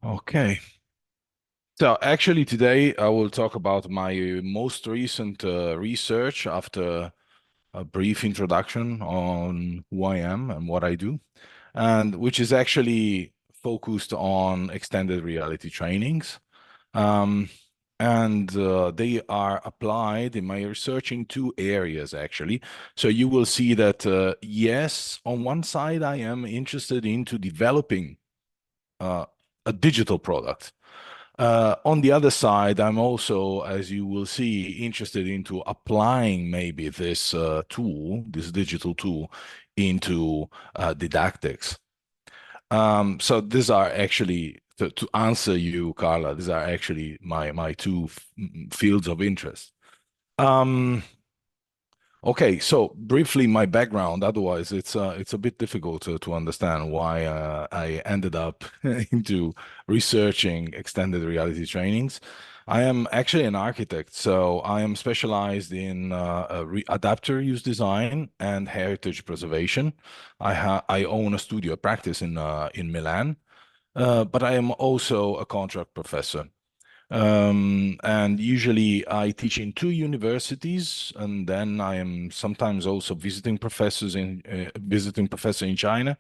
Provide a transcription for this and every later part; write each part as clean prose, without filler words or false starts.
Okay. So actually today I will talk about my most recent research after a brief introduction on who I am and what I do, and which is actually focused on extended reality trainings. Um, and they are applied in my research in two areas actually. So you will see that yes, on one side I am interested into developing uh, a digital product. On the other side, I'm also, as you will see, interested into applying maybe this tool, this digital tool, into didactics. So these are actually, to answer you, Carla, these are actually my two fields of interest. Um, Okay, so briefly my background. Otherwise, it's a bit difficult to understand why I ended up into researching extended reality trainings. I am actually an architect, so I am specialized in adapter use design and heritage preservation. I own a studio, a practice in Milan, but I am also a contract professor. And usually I teach in two universities, and then I am sometimes also visiting professor in China.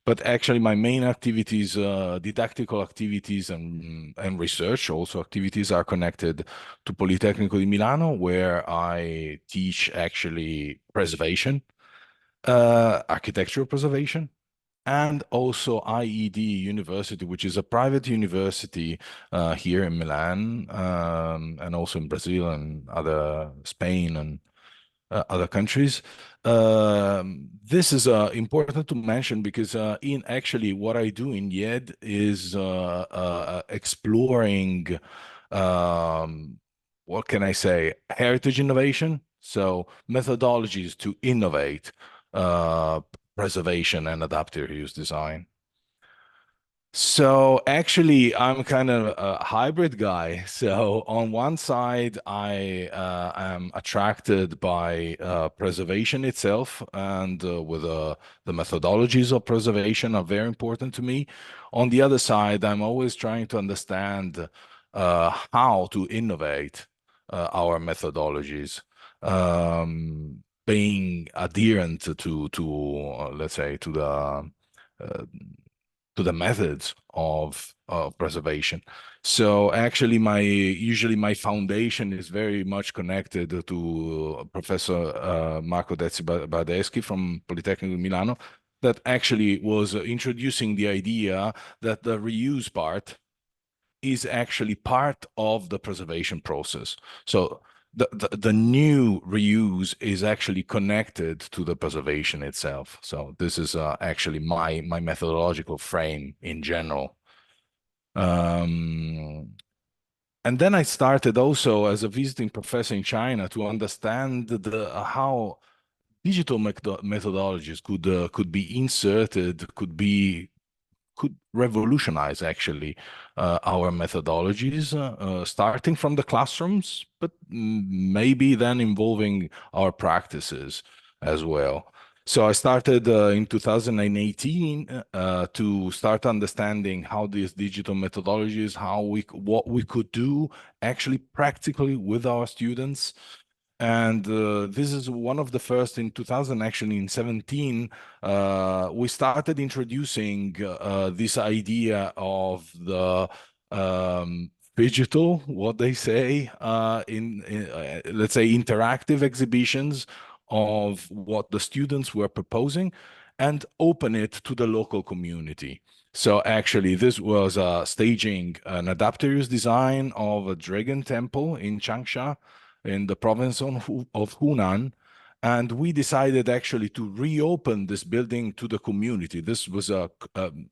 But actually, my main activities, didactical activities and research also activities are connected to Politecnico di Milano, where I teach actually preservation, architectural preservation, and also IED University, which is a private university here in Milan, and also in Brazil and other Spain and other countries. This is important to mention because in actually what I do in YED is exploring what can I say, heritage innovation. So methodologies to innovate uh, preservation and adaptive use design. So actually, I'm kind of a hybrid guy. So on one side, I am attracted by preservation itself, and the methodologies of preservation are very important to me. On the other side, I'm always trying to understand how to innovate our methodologies, being adherent to let's say uh, to the methods of preservation. So actually, my usually my foundation is very much connected to Professor Marco Dezzi Badeschi from Politecnico di Milano, that actually was introducing the idea that the reuse part is actually part of the preservation process. So the new reuse is actually connected to the preservation itself. So this is actually my methodological frame in general. Um, and then I started also as a visiting professor in China to understand how digital methodologies could be inserted, could revolutionize actually our methodologies, starting from the classrooms, but maybe then involving our practices as well. So I started in 2018 to start understanding how these digital methodologies, what we could do actually practically with our students. And this is one of the first in 2000, actually in 17, we started introducing this idea of the digital, what they say, let's say interactive exhibitions of what the students were proposing and open it to the local community. So actually, this was staging an adaptive design of a dragon temple in Changsha in the province of Hunan. And we decided actually to reopen this building to the community. This was an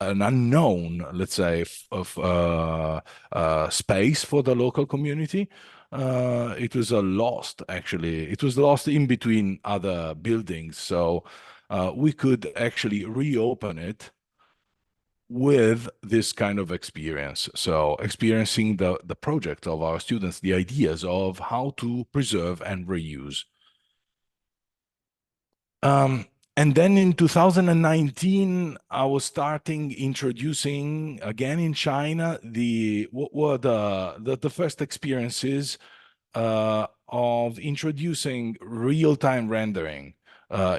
unknown, let's say, of space for the local community. It was a lost, actually. It was lost in between other buildings. So we could actually reopen it with this kind of experience. So experiencing the project of our students, the ideas of how to preserve and reuse. Um, And then in 2019, I was starting introducing again in China the what were the first experiences of introducing real-time rendering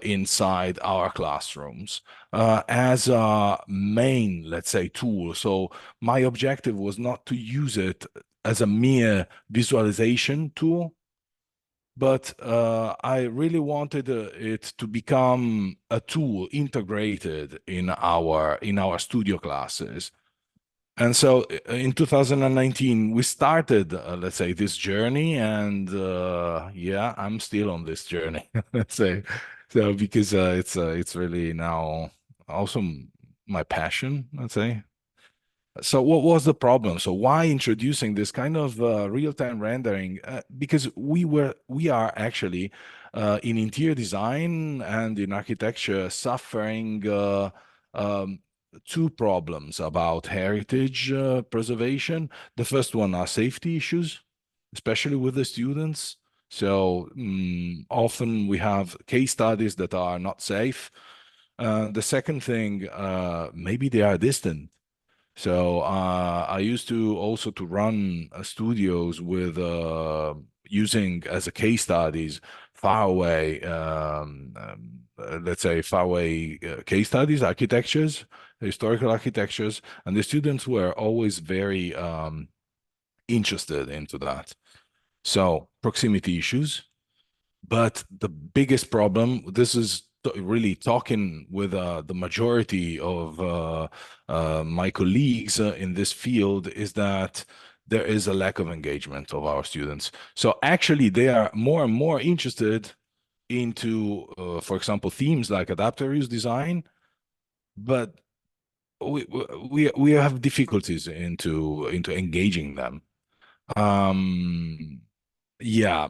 inside our classrooms as a main, let's say, tool. So my objective was not to use it as a mere visualization tool, but I really wanted it to become a tool integrated in our studio classes. And so in 2019, we started, let's say, this journey, and yeah, I'm still on this journey, let's say. So because it's really now also my passion, let's say. So what was the problem? So why introducing this kind of real-time rendering? Because we are actually in interior design and in architecture suffering um, two problems about heritage preservation. The first one are safety issues, especially with the students. So often we have case studies that are not safe. The second thing, maybe they are distant. So I used to also to run studios with using as a case studies faraway, let's say faraway case studies, architectures, historical architectures, and the students were always very interested into that. So proximity issues. But the biggest problem, this is really talking with the majority of my colleagues in this field, is that there is a lack of engagement of our students. So actually, they are more and more interested into, for example, themes like adaptive reuse design, but we have difficulties into engaging them. Um, yeah,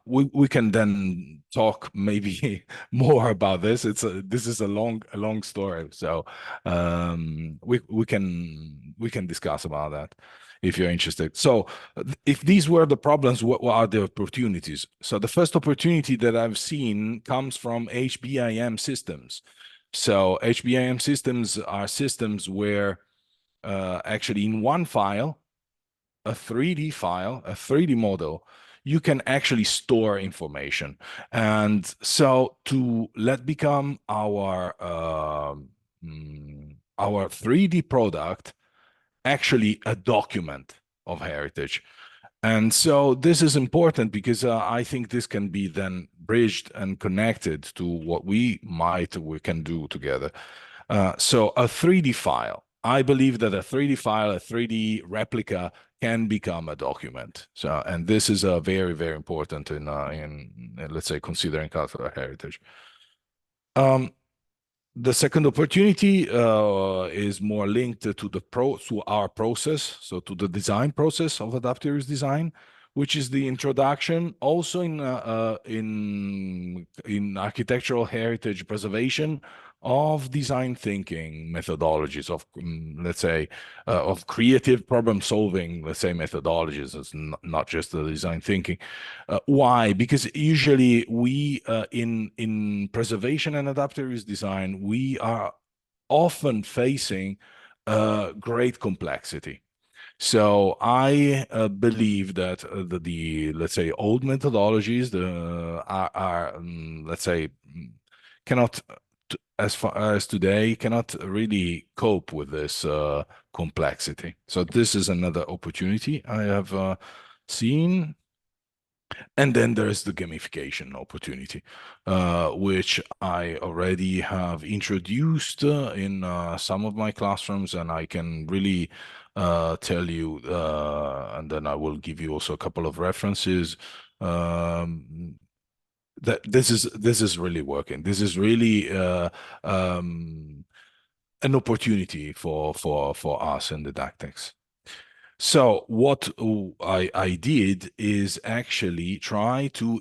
we can then talk maybe more about this. This is a long story, so we can discuss about that if you're interested. So if these were the problems, what are the opportunities? So the first opportunity that I've seen comes from HBIM systems. So HBIM systems are systems where actually in one file, a 3D file, a 3D model, you can actually store information. And so to let become our 3D product actually a document of heritage. And so this is important because I think this can be then bridged and connected to what we can do together. So a 3D file. I believe that a 3D file, a 3D replica can become a document. So, and this is very, very important in let's say considering cultural heritage. Um, the second opportunity is more linked to our process, so to the design process of adaptive reuse design, which is the introduction also in architectural heritage preservation of design thinking methodologies of let's say of creative problem solving, let's say methodologies. It's not just the design thinking. Why? Because usually we in preservation and adaptive reuse design, we are often facing great complexity. So I believe that let's say old methodologies let's say cannot as far as today cannot really cope with this complexity. So this is another opportunity I have seen. And then there's the gamification opportunity, which I already have introduced in some of my classrooms, and I can really tell you, and then I will give you also a couple of references. That this is really working. This is really an opportunity for us in didactics. So what I did is actually try to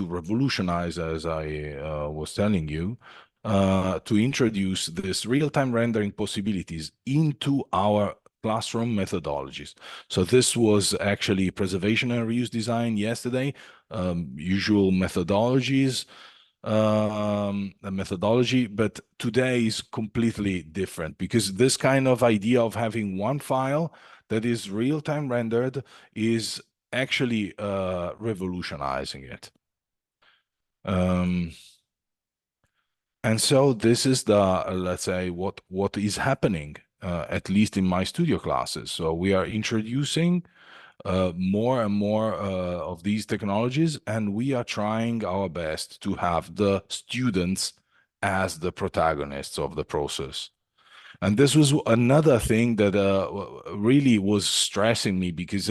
revolutionize, as I was telling you, to introduce this real-time rendering possibilities into our classroom methodologies. So this was actually preservation and reuse design yesterday, usual methodologies. a methodology, but today is completely different because this kind of idea of having one file that is real-time rendered is actually revolutionizing it. Um, and so this is the, let's say, what is happening, at least in my studio classes. So we are introducing more and more of these technologies, and we are trying our best to have the students as the protagonists of the process. And this was another thing that really was stressing me because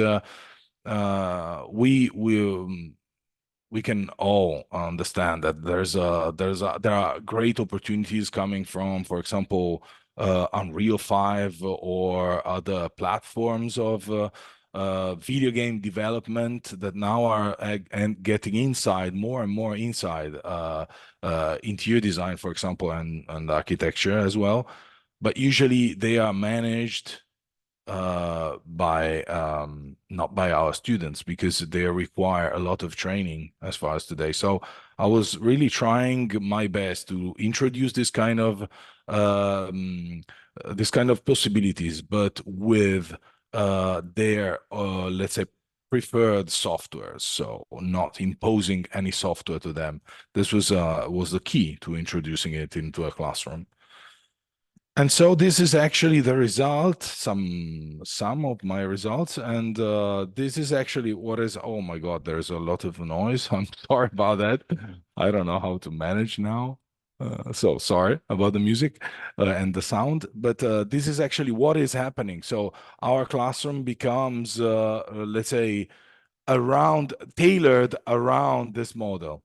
we can all understand that there are great opportunities coming from, for example, Unreal 5 or other platforms of video game development that now are and getting inside more and more inside interior design, for example, and architecture as well. But usually they are managed by not by our students because they require a lot of training as far as today. So I was really trying my best to introduce um, this kind of possibilities, but with their let's say preferred software. So not imposing any software to them. This was the key to introducing it into a classroom. And so this is actually the result, some of my results, and this is actually what is. Oh my God, there's a lot of noise. I'm sorry about that. I don't know how to manage now. So sorry about the music and the sound, but this is actually what is happening. So our classroom becomes, let's say, around tailored around this model,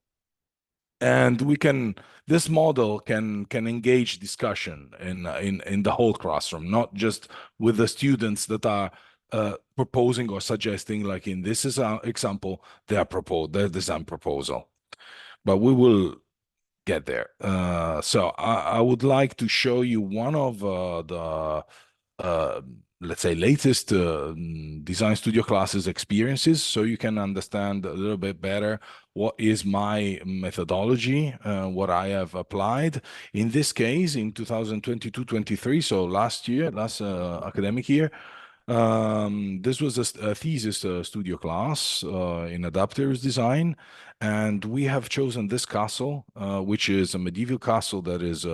and we can this model can engage discussion in the whole classroom, not just with the students that are proposing or suggesting, like in this is our example, their design proposal, but we will get there. So I would like to show you one of the uh, let's say latest design studio classes experiences, so you can understand a little bit better what is my methodology, what I have applied. In this case, in 2022-23, so last year, last academic year, this was a thesis studio class in adapters design, and we have chosen this castle, which is a medieval castle that is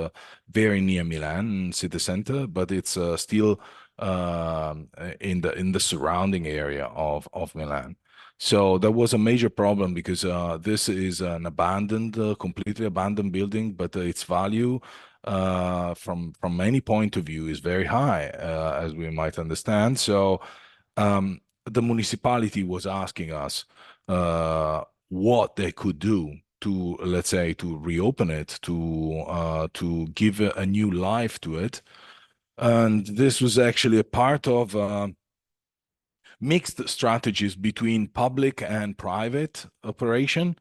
very near Milan city center, but it's still in the surrounding area of Milan. So that was a major problem because this is an abandoned, completely abandoned building, but its value from any point of view is very high, as we might understand. So the municipality was asking us what they could do to, let's say, to reopen it, to give a new life to it. And this was actually a part of mixed strategies between public and private operation.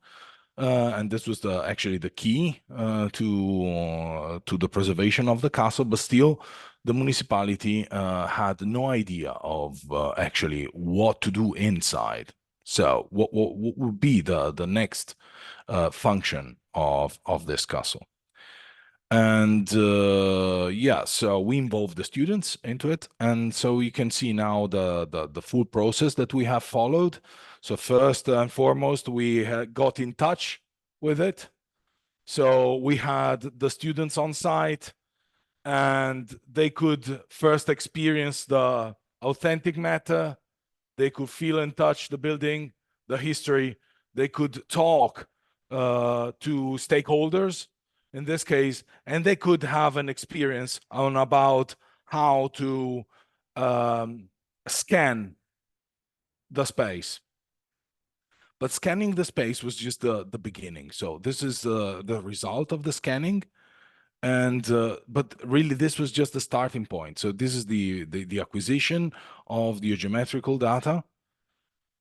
And this was actually the key to the preservation of the castle. But still, the municipality had no idea of actually what to do inside. So, what would be the next function of this castle? And yeah, so we involve the students into it, and so you can see now the full process that we have followed. So first and foremost, we got in touch with it. So we had the students on site, and they could first experience the authentic matter. They could feel and touch the building, the history. They could talk to stakeholders in this case, and they could have an experience on about how to um, scan the space. But scanning the space was just the beginning. So this is the result of the scanning, and but really this was just the starting point. So this is the acquisition of the geometrical data.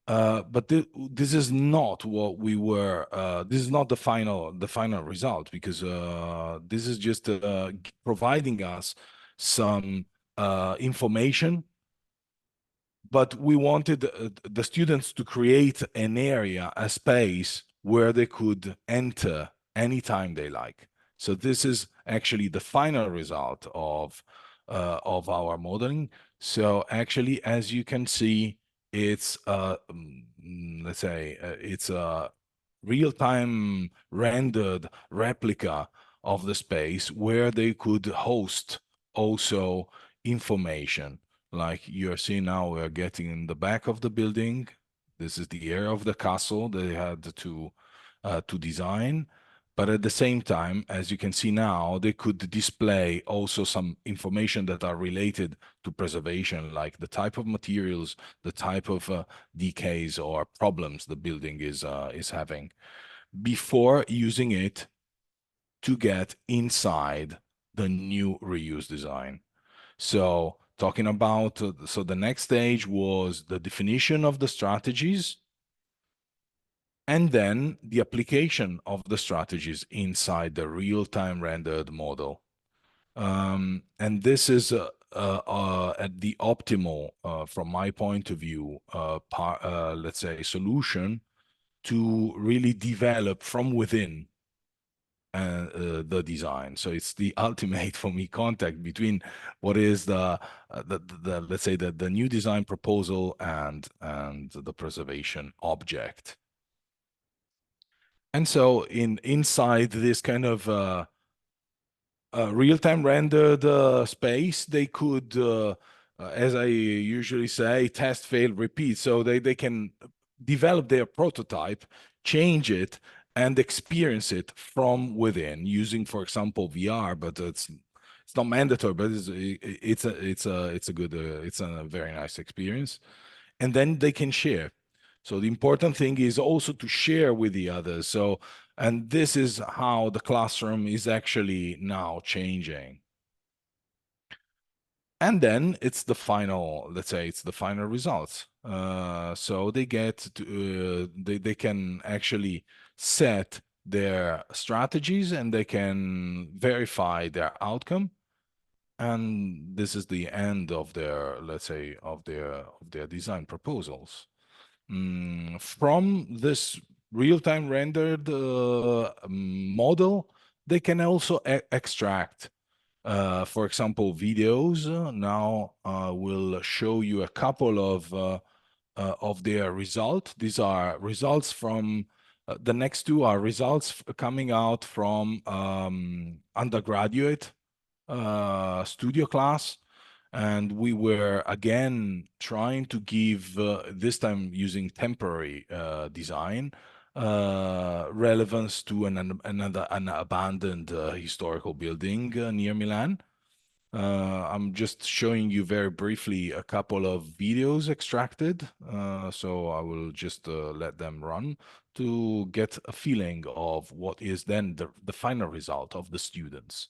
But this is not what we were. This is not the final result, because this is just providing us some information. But we wanted the students to create an area, a space where they could enter anytime they like. So this is actually the final result of our modeling. So actually, as you can see, it's let's say it's a real-time rendered replica of the space where they could host also information. Like you're seeing now, we're getting in the back of the building. This is the area of the castle they had to design. But at the same time, as you can see now, they could display also some information that are related to preservation, like the type of materials, the type of decays or problems the building is having, before using it to get inside the new reuse design. So talking about, so the next stage was the definition of the strategies and then the application of the strategies inside the real-time rendered model. And this is at the optimal, from my point of view, let's say, solution to really develop from within the design. So it's the ultimate for me contact between what is the let's say the new design proposal and the preservation object. And so inside this kind of real-time rendered space, they could, as I usually say, test, fail, repeat. So they can develop their prototype, change it, and experience it from within using, for example, VR. But it's not mandatory, but it's a good it's a very nice experience, and then they can share. So the important thing is also to share with the others. So, and this is how the classroom is actually now changing. And then it's the final, let's say it's the final results. So they get to, they can actually set their strategies and they can verify their outcome. And this is the end of their, let's say, of their design proposals. From this real-time rendered model, they can also extract, for example, videos. Now we'll show you a couple of their results. These are results from the next two are results coming out from undergraduate studio class, and we were again trying to give, this time using temporary design, relevance to an abandoned historical building near Milan. I'm just showing you very briefly a couple of videos extracted, so I will just let them run to get a feeling of what is then the final result of the students.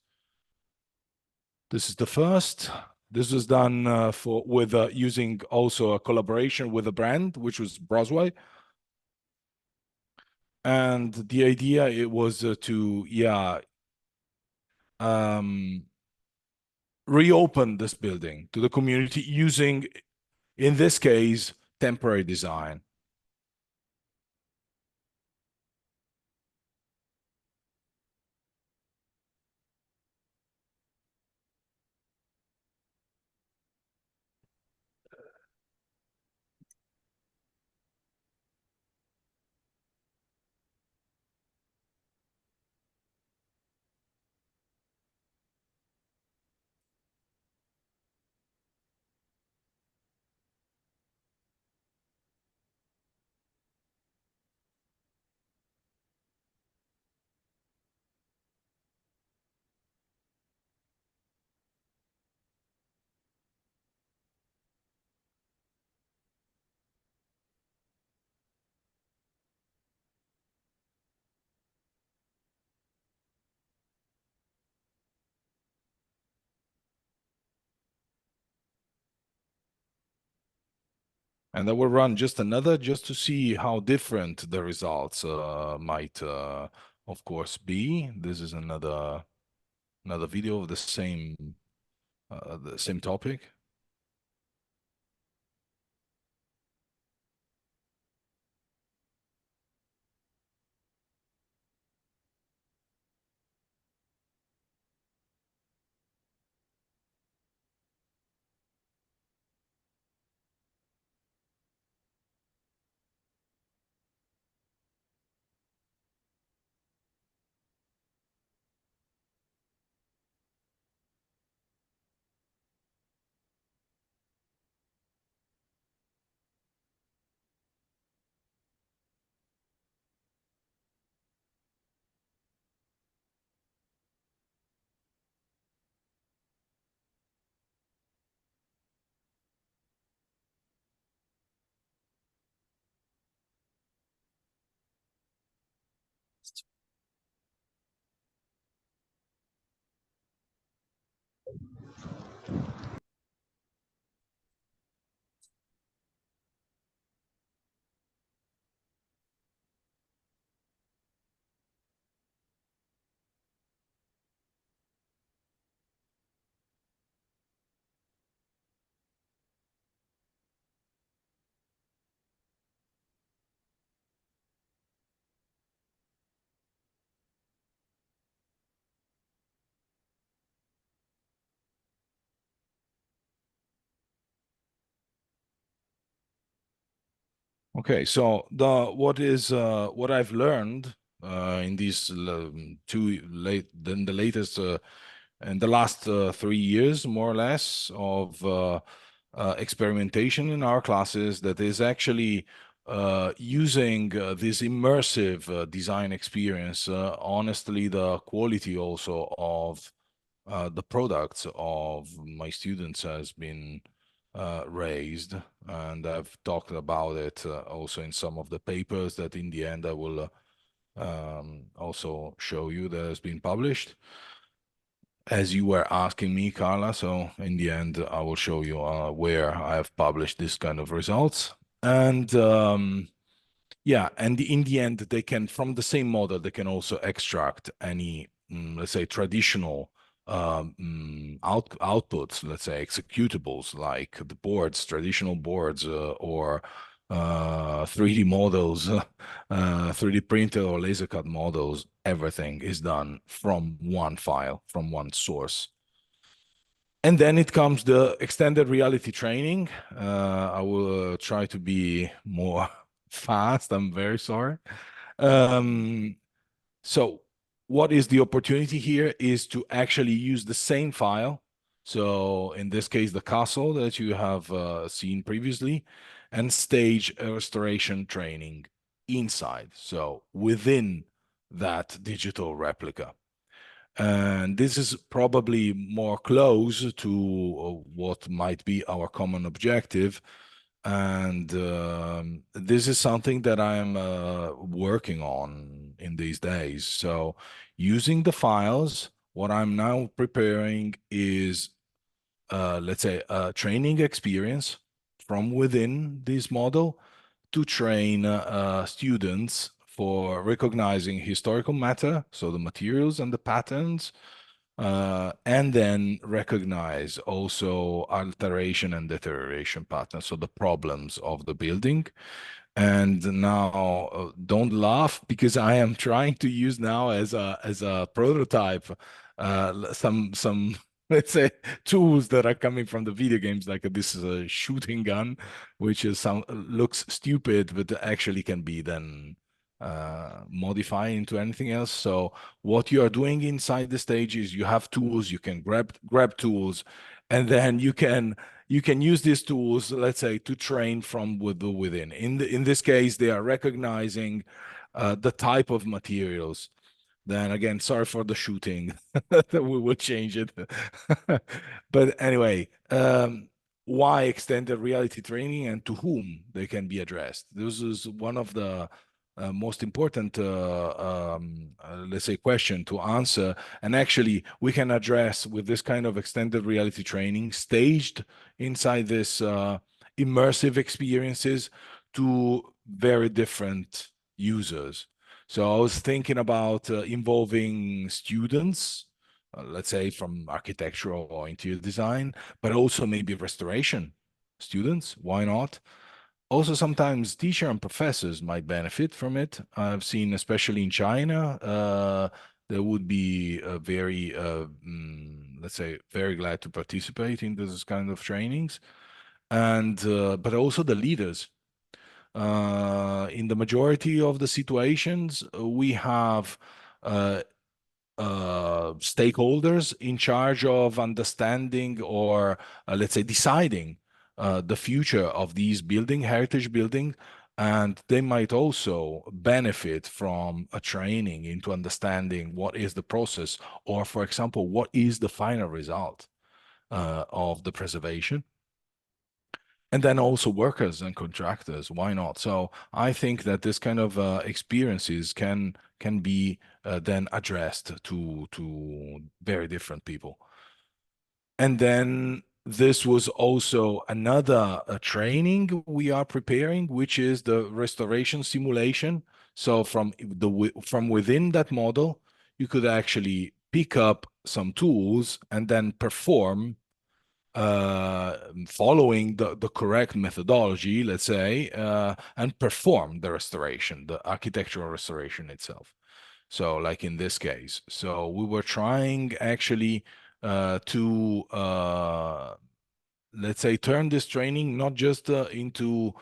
This is the first. This was done for with using also a collaboration with a brand, which was Brosway. And the idea it was to um, reopen this building to the community using, in this case, temporary design. And I will run just another just to see how different the results might, of course, be. This is another video of the same topic. Okay, so the what I've learned in these two late in the latest in the last 3 years, more or less, of experimentation in our classes, that is actually using this immersive design experience. Honestly, the quality also of the products of my students has been raised, and I've talked about it also in some of the papers that in the end I will also show you that has been published, as you were asking me, Carla. So in the end, I will show you where I have published this kind of results. And yeah, and in the end, they can, from the same model, they can also extract any, let's say, traditional outputs, let's say, executables, like the boards, traditional boards, or 3D models, 3D printer or laser cut models. Everything is done from one file, from one source. And then it comes the extended reality training. I will try to be more fast. I'm very sorry. Um, so what is the opportunity here is to actually use the same file. So in this case, the castle that you have seen previously, and stage a restoration training inside. So within that digital replica. And this is probably more close to what might be our common objective. And this is something that I'm working on in these days. So using the files, what I'm now preparing is, let's say, a training experience from within this model to train students for recognizing historical matter, so the materials and the patterns, and then recognize also alteration and deterioration patterns, so the problems of the building. And now, don't laugh, because I am trying to use now as a prototype some let's say tools that are coming from the video games, like this is a shooting gun, which is some looks stupid, but actually can be then modify into anything else. So what you are doing inside the stage is you have tools, you can grab tools, and then you can use these tools, let's say, to train from within. In this case, they are recognizing the type of materials. Then again, sorry for the shooting. We will change it. But anyway, why extended reality training and to whom they can be addressed? This is one of the most important, let's say, question to answer. And actually, we can address with this kind of extended reality training staged inside this immersive experiences to very different users. So I was thinking about involving students, let's say from architectural or interior design, but also maybe restoration students. Why not? Also, sometimes teacher and professors might benefit from it. I've seen, especially in China, there would be a very, let's say, very glad to participate in this kind of trainings, and but also the leaders. In the majority of the situations, we have uh, stakeholders in charge of understanding or, let's say, deciding the future of these heritage building, and they might also benefit from a training into understanding what is the process, or, for example, what is the final result of the preservation. And then also workers and contractors, why not? So I think that this kind of experiences can be then addressed to very different people. And then this was also another training we are preparing, which is the restoration simulation. So from within that model, you could actually pick up some tools and then perform, following the correct methodology, let's say, and perform the restoration, the architectural restoration itself. So, like in this case, so we were trying actually to, let's say, turn this training not just into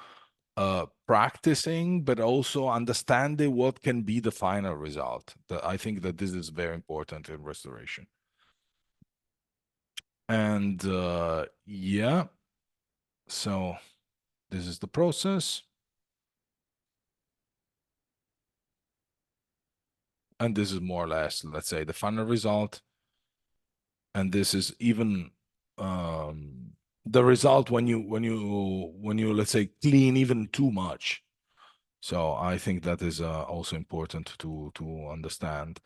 practicing, but also understanding what can be the final result. I think that this is very important in restoration. And yeah, so this is the process. And this is more or less, let's say, the final result. And this is even the result when you let's say clean even too much. So I think that is also important to understand.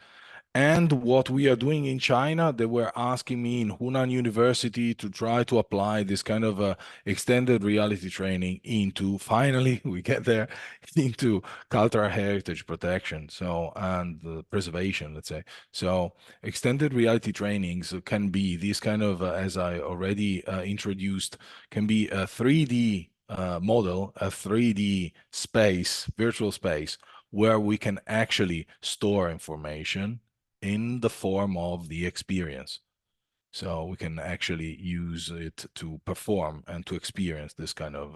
And what we are doing in China, they were asking me in Hunan University to try to apply this kind of extended reality training into, finally, we get there, into cultural heritage protection, so, and preservation, let's say. So extended reality trainings can be this kind of, as I already introduced, can be a 3D model, a 3D space, virtual space, where we can actually store information in the form of the experience. So we can actually use it to perform and to experience this kind of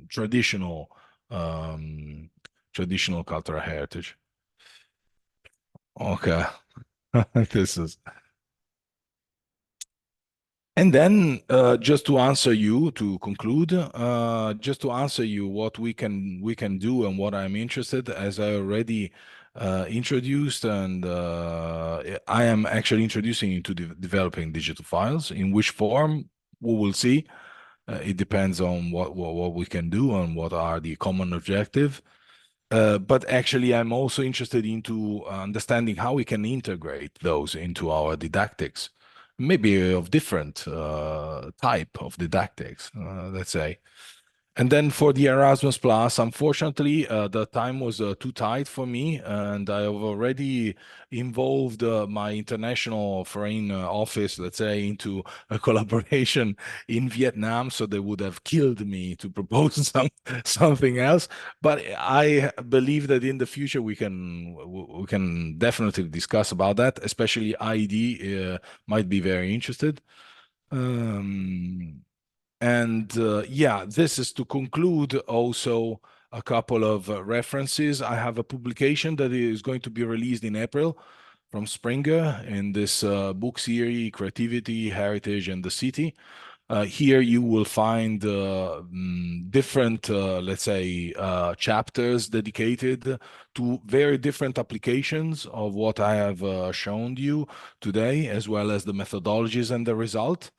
traditional traditional cultural heritage. Okay, this is. And then, just to answer you, to conclude, just to answer you what we can do and what I'm interested, as I already introduced, and I am actually introducing you to developing digital files. In which form, we will see. It depends on what we can do and what are the common objective. But actually, I'm also interested into understanding how we can integrate those into our didactics, maybe of different type of didactics, let's say. And then for the Erasmus Plus, unfortunately, the time was too tight for me, and I have already involved my international foreign office, let's say, into a collaboration in Vietnam. So they would have killed me to propose something else. But I believe that in the future we can definitely discuss about that. Especially ID might be very interested. Um, and yeah, this is to conclude also a couple of references. I have a publication that is going to be released in April from Springer in this book series, Creativity, Heritage, and the City. Here you will find different, let's say, chapters dedicated to very different applications of what I have shown you today, as well as the methodologies and the result.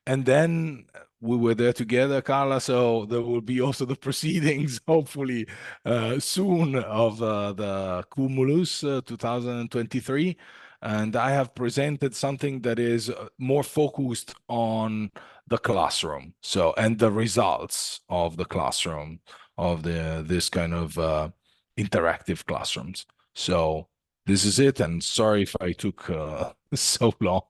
And then we were there together, Carla. So there will be also the proceedings, hopefully soon, of the Cumulus 2023. And I have presented something that is more focused on the classroom. So, and the results of the classroom, of this kind of interactive classrooms. So this is it. And sorry if I took so long.